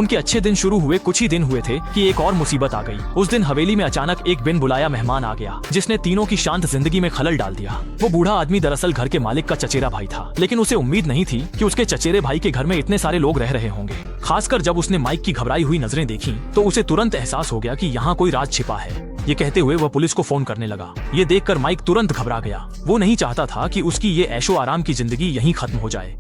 उनके अच्छे दिन शुरू हुए कुछ ही दिन हुए थे कि एक और मुसीबत आ गई। उस दिन हवेली में अचानक एक बिन बुलाया मेहमान आ गया, जिसने तीनों की शांत जिंदगी में खलल डाल दिया। वो बूढ़ा आदमी दरअसल घर के मालिक का चचेरा भाई था, लेकिन उसे उम्मीद नहीं थी कि उसके चचेरे भाई के घर में इतने सारे लोग रह रहे होंगे। खासकर जब उसने माइक की घबराई हुई नजरें देखी तो उसे तुरंत एहसास हो गया कि यहाँ कोई राज छिपा है। ये कहते हुए वह पुलिस को फोन करने लगा। ये देखकर माइक तुरंत घबरा गया। वो नहीं चाहता था कि उसकी ये ऐशो आराम की जिंदगी यहीं खत्म हो जाए।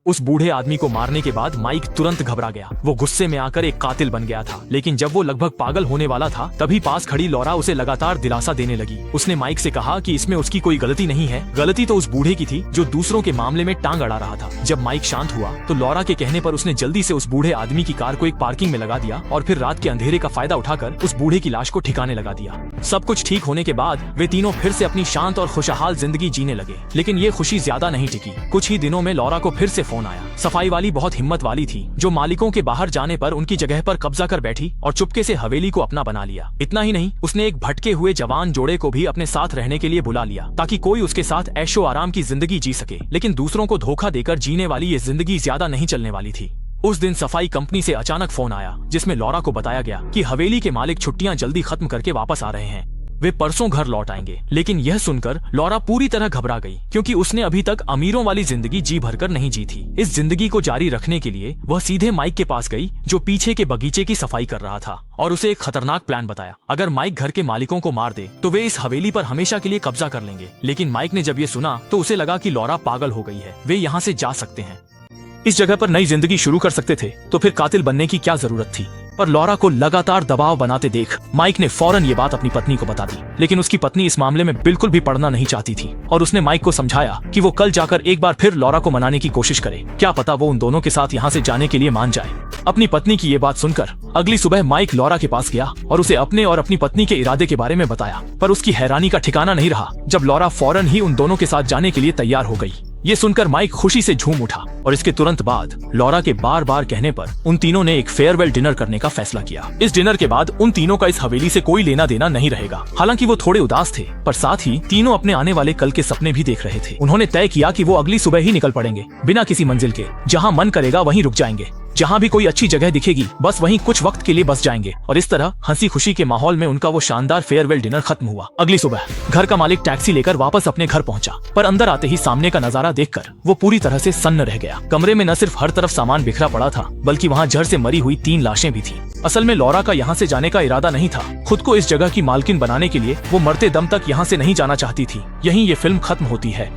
उस बूढ़े आदमी को मारने के बाद माइक तुरंत घबरा गया। वो गुस्से में आकर एक कातिल बन गया था। लेकिन जब वो लगभग पागल होने वाला था, तभी पास खड़ी लौरा उसे लगातार दिलासा देने लगी। उसने माइक से कहा कि इसमें उसकी कोई गलती नहीं है, गलती तो उस बूढ़े की थी जो दूसरों के मामले में टांग अड़ा रहा था। जब माइक शांत हुआ तो लौरा के कहने पर उसने जल्दी से उस बूढ़े आदमी की कार को एक पार्किंग में लगा दिया और फिर रात के अंधेरे का फायदा उठाकर उस बूढ़े की लाश को ठिकाने लगा दिया। सब कुछ ठीक होने के बाद वे तीनों फिर से अपनी शांत और खुशहाल जिंदगी जीने लगे। लेकिन ये खुशी ज्यादा नहीं टिकी। कुछ ही दिनों में लौरा को फिर से फोन आया। सफाई वाली बहुत हिम्मत वाली थी, जो मालिकों के बाहर जाने पर उनकी जगह पर कब्जा कर बैठी और चुपके से हवेली को अपना बना लिया। इतना ही नहीं, उसने एक भटके हुए जवान जोड़े को भी अपने साथ रहने के लिए बुला लिया, ताकि कोई उसके साथ ऐशो आराम की जिंदगी जी सके। लेकिन दूसरों को धोखा देकर जीने वाली ये जिंदगी ज्यादा नहीं चलने वाली थी। उस दिन सफाई कंपनी से अचानक फोन आया, जिसमें लौरा को बताया गया कि हवेली के मालिक छुट्टियां जल्दी खत्म करके वापस आ रहे हैं। वे परसों घर लौट आएंगे। लेकिन यह सुनकर लौरा पूरी तरह घबरा गई, क्योंकि उसने अभी तक अमीरों वाली जिंदगी जी भरकर नहीं जी थी। इस जिंदगी को जारी रखने के लिए वह सीधे माइक के पास गई, जो पीछे के बगीचे की सफाई कर रहा था, और उसे एक खतरनाक प्लान बताया। अगर माइक घर के मालिकों को मार दे तो वे इस हवेली पर हमेशा के लिए कब्जा कर लेंगे। लेकिन माइक ने जब ये सुना तो उसे लगा कि लौरा पागल हो गई है, वे यहाँ से जा सकते हैं, इस जगह पर नई जिंदगी शुरू कर सकते थे, तो फिर कातिल बनने की क्या जरूरत थी। पर लौरा को लगातार दबाव बनाते देख माइक ने फौरन ये बात अपनी पत्नी को बता दी। लेकिन उसकी पत्नी इस मामले में बिल्कुल भी पड़ना नहीं चाहती थी, और उसने माइक को समझाया कि वो कल जाकर एक बार फिर लौरा को मनाने की कोशिश करे। क्या पता वो उन दोनों के साथ यहाँ से जाने के लिए मान जाए। अपनी पत्नी की ये बात सुनकर अगली सुबह माइक लौरा के पास गया और उसे अपने और अपनी पत्नी के इरादे के बारे में बताया। पर उसकी हैरानी का ठिकाना नहीं रहा जब लौरा फौरन ही उन दोनों के साथ जाने के लिए तैयार हो गई। ये सुनकर माइक खुशी से झूम उठा, और इसके तुरंत बाद लौरा के बार बार कहने पर उन तीनों ने एक फेयरवेल डिनर करने का फैसला किया। इस डिनर के बाद उन तीनों का इस हवेली से कोई लेना देना नहीं रहेगा। हालांकि वो थोड़े उदास थे, पर साथ ही तीनों अपने आने वाले कल के सपने भी देख रहे थे। उन्होंने तय किया कि वो अगली सुबह ही निकल पड़ेंगे, बिना किसी मंजिल के। जहाँ मन करेगा वहीं रुक जाएंगे, जहाँ भी कोई अच्छी जगह दिखेगी बस वहीं कुछ वक्त के लिए बस जाएंगे। और इस तरह हंसी खुशी के माहौल में उनका वो शानदार फेयरवेल डिनर खत्म हुआ। अगली सुबह घर का मालिक टैक्सी लेकर वापस अपने घर पहुंचा, पर अंदर आते ही सामने का नजारा देखकर वो पूरी तरह से सन्न रह गया। कमरे में न सिर्फ हर तरफ सामान बिखरा पड़ा था, बल्कि वहाँ जड़ से मरी हुई 3 लाशें भी थी। असल में लौरा का यहाँ से जाने का इरादा नहीं था। खुद को इस जगह की मालकिन बनाने के लिए वो मरते दम तक यहाँ से नहीं जाना चाहती थी। यहीं ये फिल्म खत्म होती है।